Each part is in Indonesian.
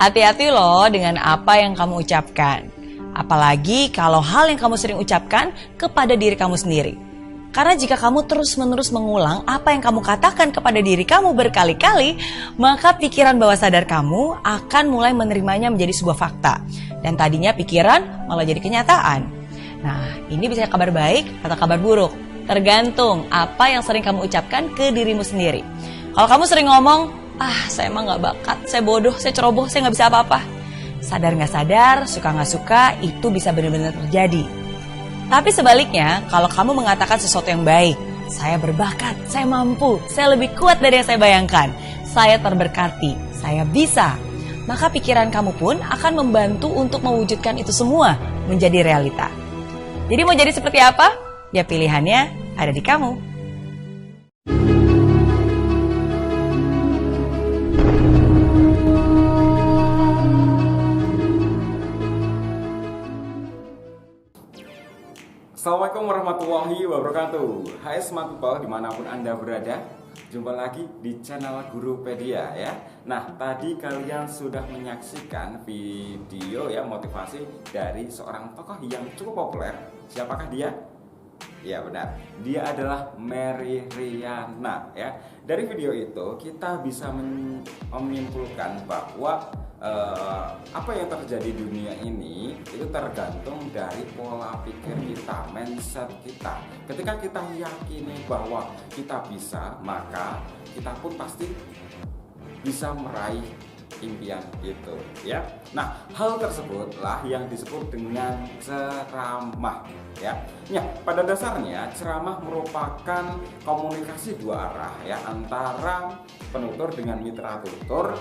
Hati-hati loh dengan apa yang kamu ucapkan. Apalagi kalau hal yang kamu sering ucapkan kepada diri kamu sendiri. Karena jika kamu terus-menerus mengulang apa yang kamu katakan kepada diri kamu berkali-kali, maka pikiran bawah sadar kamu akan mulai menerimanya menjadi sebuah fakta. Dan tadinya pikiran malah jadi kenyataan. Nah, ini bisa kabar baik atau kabar buruk. Tergantung apa yang sering kamu ucapkan ke dirimu sendiri. Kalau kamu sering ngomong, saya emang gak bakat, saya bodoh, saya ceroboh, saya gak bisa apa-apa. Sadar gak sadar, suka gak suka, itu bisa benar-benar terjadi. Tapi sebaliknya, kalau kamu mengatakan sesuatu yang baik, saya berbakat, saya mampu, saya lebih kuat dari yang saya bayangkan, saya terberkati, saya bisa, maka pikiran kamu pun akan membantu untuk mewujudkan itu semua menjadi realita. Jadi mau jadi seperti apa? Ya pilihannya ada di kamu. Assalamualaikum warahmatullahi wabarakatuh. Hai smart people dimanapun Anda berada, jumpa lagi di channel Gurupedia ya. Nah, tadi kalian sudah menyaksikan video ya motivasi dari seorang tokoh yang cukup populer. Siapakah dia? Ya benar, dia adalah Mary Riana ya. Dari video itu kita bisa menyimpulkan bahwa apa yang terjadi di dunia ini itu tergantung dari pola pikir kita, mindset kita. Ketika kita yakini bahwa kita bisa, maka kita pun pasti bisa meraih impian itu ya. Nah, hal tersebutlah yang disebut dengan ceramah ya. Ya, pada dasarnya ceramah merupakan komunikasi dua arah ya antara penutur dengan mitra tutur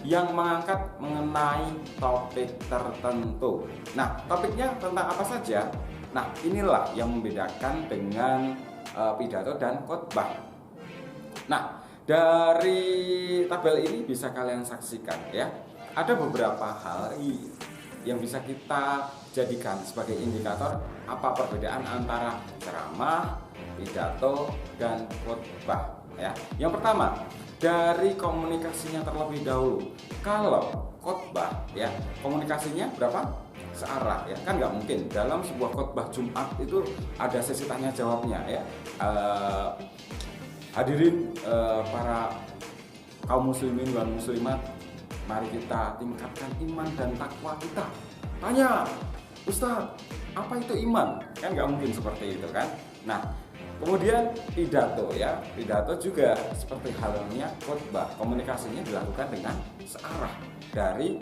yang mengangkat mengenai topik tertentu. Nah, topiknya tentang apa saja? Nah, inilah yang membedakan dengan pidato dan khotbah. Nah, dari tabel ini bisa kalian saksikan ya. Ada beberapa hal yang bisa kita jadikan sebagai indikator apa perbedaan antara ceramah, pidato, dan khotbah ya. Yang pertama, dari komunikasinya terlebih dahulu. Kalau khotbah ya, komunikasinya berapa? Searah ya, kan nggak mungkin dalam sebuah khotbah Jumat itu ada sesi tanya jawabnya ya. Hadirin para kaum muslimin dan muslimat, mari kita tingkatkan iman dan takwa kita. Tanya, Ustadz, apa itu iman? Kan nggak mungkin seperti itu kan. Nah, kemudian pidato ya, pidato juga seperti halnya khotbah, komunikasinya dilakukan dengan searah dari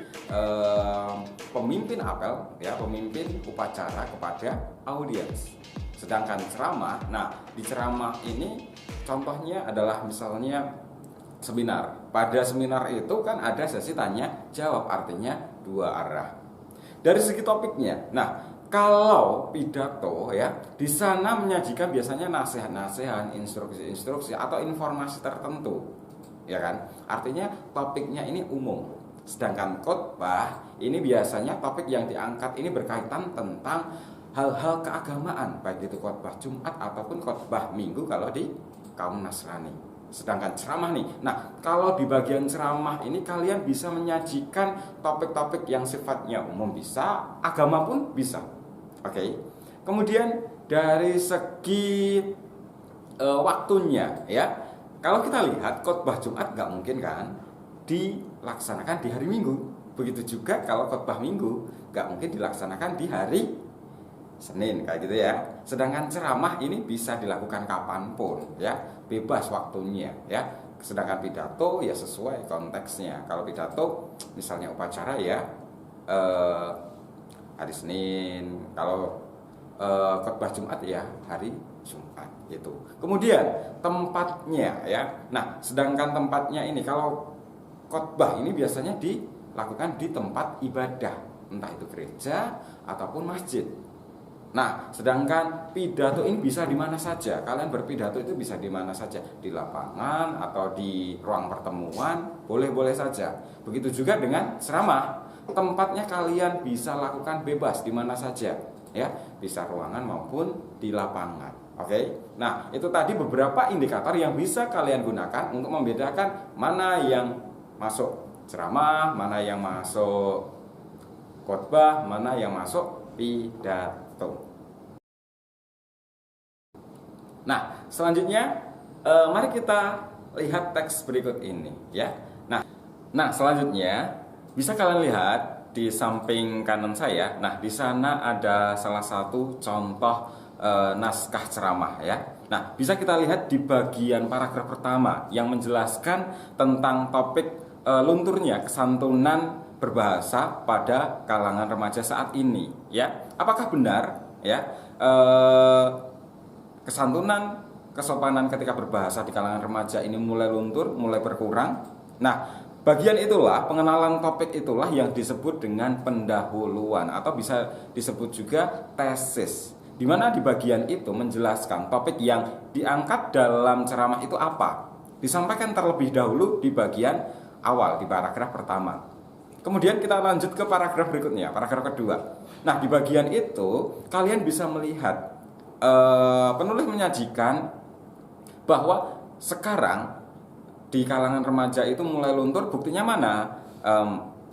pemimpin apel ya, pemimpin upacara kepada audiens. Sedangkan ceramah, nah di ceramah ini contohnya adalah misalnya seminar. Pada seminar itu kan ada sesi tanya jawab, artinya dua arah. Dari segi topiknya, nah kalau pidato ya, di sana menyajikan biasanya nasihat-nasihat, instruksi-instruksi atau informasi tertentu, ya kan? Artinya topiknya ini umum. Sedangkan khotbah ini biasanya topik yang diangkat ini berkaitan tentang hal-hal keagamaan, baik itu khotbah Jumat ataupun khotbah Minggu kalau di kaum Nasrani. Sedangkan ceramah nih, nah kalau di bagian ceramah ini kalian bisa menyajikan topik-topik yang sifatnya umum, bisa agama pun bisa. Oke. Kemudian dari segi waktunya ya, kalau kita lihat khotbah Jumat nggak mungkin kan dilaksanakan di hari Minggu. Begitu juga kalau khotbah Minggu nggak mungkin dilaksanakan di hari Senin kayak gitu ya. Sedangkan ceramah ini bisa dilakukan kapanpun ya, bebas waktunya ya. Sedangkan pidato ya sesuai konteksnya. Kalau pidato misalnya upacara ya hari Senin, kalau khotbah Jumat ya hari Jumat gitu. Kemudian tempatnya ya. Nah, sedangkan tempatnya ini kalau khotbah ini biasanya dilakukan di tempat ibadah, entah itu gereja ataupun masjid. Nah, sedangkan pidato ini bisa di mana saja. Kalian berpidato itu bisa di mana saja, di lapangan atau di ruang pertemuan, boleh-boleh saja. Begitu juga dengan ceramah. Tempatnya kalian bisa lakukan bebas di mana saja, ya, bisa ruangan maupun di lapangan. Oke. Nah, itu tadi beberapa indikator yang bisa kalian gunakan untuk membedakan mana yang masuk ceramah, mana yang masuk khotbah, mana yang masuk pidato. Nah, selanjutnya mari kita lihat teks berikut ini ya. Nah, selanjutnya bisa kalian lihat di samping kanan saya. Nah, di sana ada salah satu contoh naskah ceramah ya. Nah, bisa kita lihat di bagian paragraf pertama yang menjelaskan tentang topik lunturnya kesantunan berbahasa pada kalangan remaja saat ini ya. Apakah benar ya kesantunan, kesopanan ketika berbahasa di kalangan remaja ini mulai luntur, mulai berkurang? Nah, bagian itulah, pengenalan topik itulah yang disebut dengan pendahuluan atau bisa disebut juga tesis. Di mana di bagian itu menjelaskan topik yang diangkat dalam ceramah itu apa. Disampaikan terlebih dahulu di bagian awal, di paragraf pertama. Kemudian kita lanjut ke paragraf berikutnya, paragraf kedua. Nah, di bagian itu kalian bisa melihat penulis menyajikan bahwa sekarang di kalangan remaja itu mulai luntur. Buktinya mana?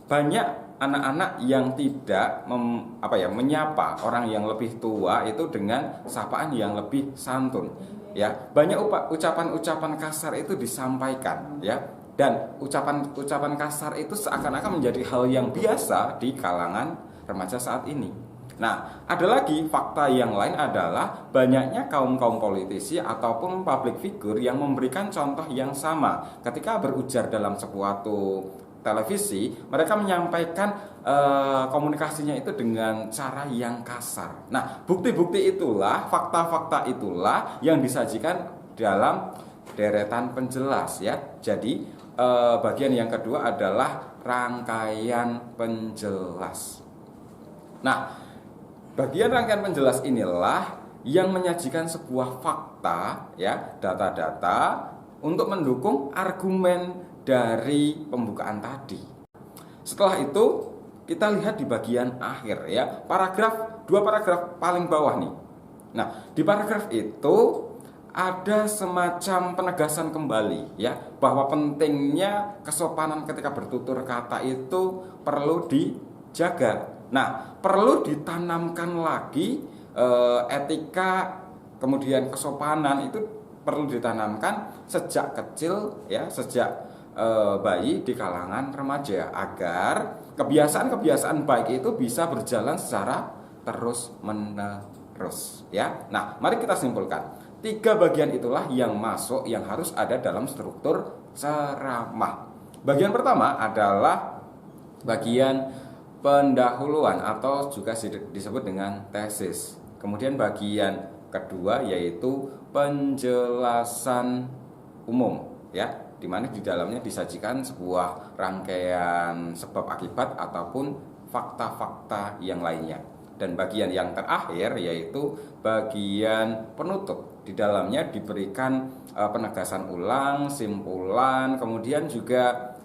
Banyak anak-anak yang tidak menyapa orang yang lebih tua itu dengan sapaan yang lebih santun ya. Banyak ucapan-ucapan kasar itu disampaikan ya, dan ucapan kasar itu seakan-akan menjadi hal yang biasa di kalangan remaja saat ini. Nah, ada lagi fakta yang lain adalah banyaknya kaum politisi ataupun public figure yang memberikan contoh yang sama. Ketika berujar dalam sebuah televisi, mereka menyampaikan komunikasinya itu dengan cara yang kasar. Nah, bukti-bukti itulah, fakta-fakta itulah yang disajikan dalam deretan penjelas ya. Jadi, bagian yang kedua adalah rangkaian penjelas. Nah, bagian rangkaian penjelas inilah yang menyajikan sebuah fakta ya, data-data untuk mendukung argumen dari pembukaan tadi. Setelah itu kita lihat di bagian akhir ya, dua paragraf paling bawah nih. Nah, di paragraf itu ada semacam penegasan kembali ya, bahwa pentingnya kesopanan ketika bertutur kata itu perlu dijaga. Nah, perlu ditanamkan lagi etika, kemudian kesopanan itu perlu ditanamkan sejak kecil ya, sejak bayi di kalangan remaja, agar kebiasaan-kebiasaan baik itu bisa berjalan secara terus-menerus ya. Nah, mari kita simpulkan. 3 bagian itulah yang masuk, yang harus ada dalam struktur ceramah. Bagian pertama adalah bagian pendahuluan atau juga disebut dengan tesis. Kemudian bagian kedua yaitu penjelasan umum ya, di mana di dalamnya disajikan sebuah rangkaian sebab akibat ataupun fakta-fakta yang lainnya. Dan bagian yang terakhir yaitu bagian penutup. Di dalamnya diberikan penegasan ulang, simpulan, kemudian juga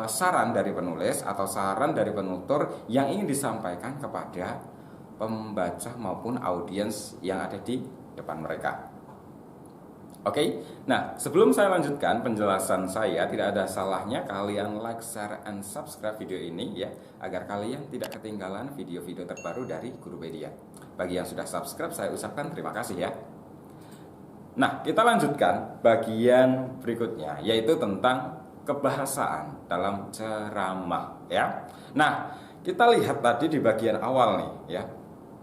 saran dari penulis atau saran dari penutur yang ingin disampaikan kepada pembaca maupun audiens yang ada di depan mereka. Oke, nah sebelum saya lanjutkan penjelasan saya, tidak ada salahnya kalian like, share, and subscribe video ini ya, agar kalian tidak ketinggalan video-video terbaru dari Gurupedia. Bagi yang sudah subscribe, saya ucapkan terima kasih ya. Nah, kita lanjutkan bagian berikutnya, yaitu tentang kebahasaan dalam ceramah ya. Nah, kita lihat tadi di bagian awal nih ya.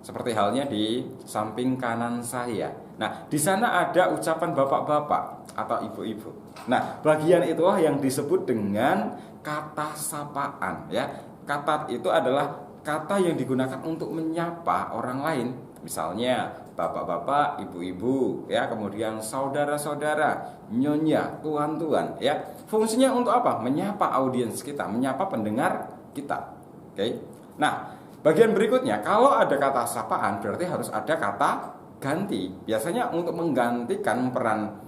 Seperti halnya di samping kanan saya. Nah, di sana ada ucapan bapak-bapak atau ibu-ibu. Nah, bagian itulah yang disebut dengan kata sapaan ya. Kata itu adalah kata yang digunakan untuk menyapa orang lain. Misalnya bapak-bapak, ibu-ibu ya, kemudian saudara-saudara, nyonya, tuan-tuan ya. Fungsinya untuk apa? Menyapa audiens kita, menyapa pendengar kita. Oke. Nah, bagian berikutnya, kalau ada kata sapaan berarti harus ada kata ganti. Biasanya untuk menggantikan peran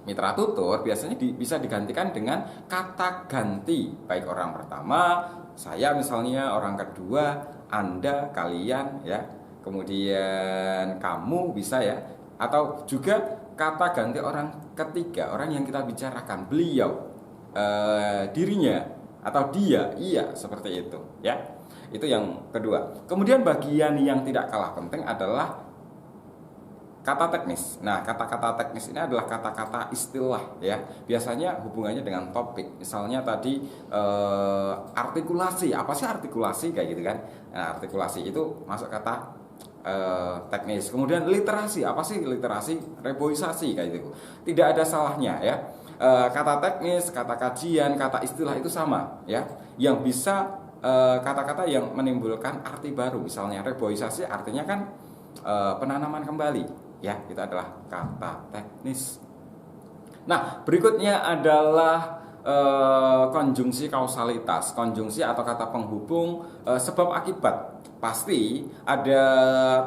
mitra tutur biasanya bisa digantikan dengan kata ganti. Baik orang pertama, saya misalnya, orang kedua, Anda, kalian ya. Kemudian kamu bisa ya. Atau juga kata ganti orang ketiga, orang yang kita bicarakan, beliau. dirinya atau dia, iya seperti itu ya. Itu yang kedua. Kemudian bagian yang tidak kalah penting adalah kata teknis. Nah, kata-kata teknis ini adalah kata-kata istilah ya. Biasanya hubungannya dengan topik. Misalnya tadi artikulasi. Apa sih artikulasi kayak gitu kan? Nah, artikulasi itu masuk kata teknis. Kemudian literasi. Apa sih literasi? Reboisasi kayak gitu. Tidak ada salahnya ya. Kata teknis, kata kajian, kata istilah itu sama ya. Yang bisa kata-kata yang menimbulkan arti baru. Misalnya reboisasi artinya kan penanaman kembali ya, itu adalah kata teknis. Nah, berikutnya adalah konjungsi kausalitas. Konjungsi atau kata penghubung sebab akibat. Pasti ada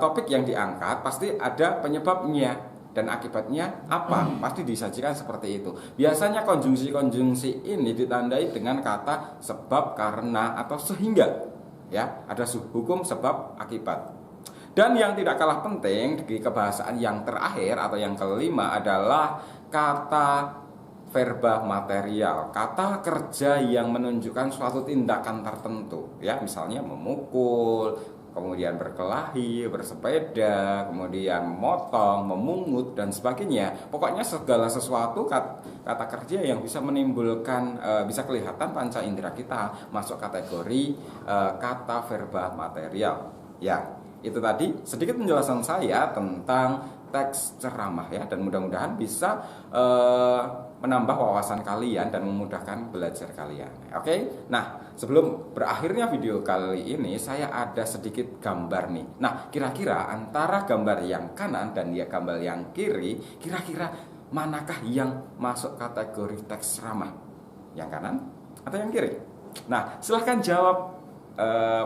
topik yang diangkat, pasti ada penyebabnya dan akibatnya apa, pasti disajikan seperti itu. Biasanya konjungsi-konjungsi ini ditandai dengan kata sebab, karena, atau sehingga ya, ada hukum sebab akibat. Dan yang tidak kalah penting di kebahasaan yang terakhir atau yang kelima adalah kata verba material, kata kerja yang menunjukkan suatu tindakan tertentu ya, misalnya memukul, kemudian berkelahi, bersepeda, kemudian memotong, memungut, dan sebagainya. Pokoknya segala sesuatu kata kerja yang bisa menimbulkan, bisa kelihatan panca indera kita masuk kategori kata verba material. Ya, itu tadi sedikit penjelasan saya tentang teks ceramah ya, dan mudah-mudahan bisa menambah wawasan kalian dan memudahkan belajar kalian. Oke? Nah, sebelum berakhirnya video kali ini, saya ada sedikit gambar nih. Nah, kira-kira antara gambar yang kanan dan ya gambar yang kiri, kira-kira manakah yang masuk kategori teks ceramah? Yang kanan atau yang kiri? Nah, silahkan jawab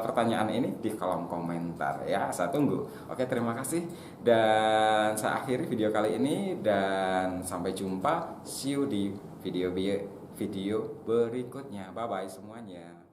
pertanyaan ini di kolom komentar ya, saya tunggu. Oke, terima kasih dan saya akhiri video kali ini dan sampai jumpa, see you di video berikutnya. Bye bye semuanya.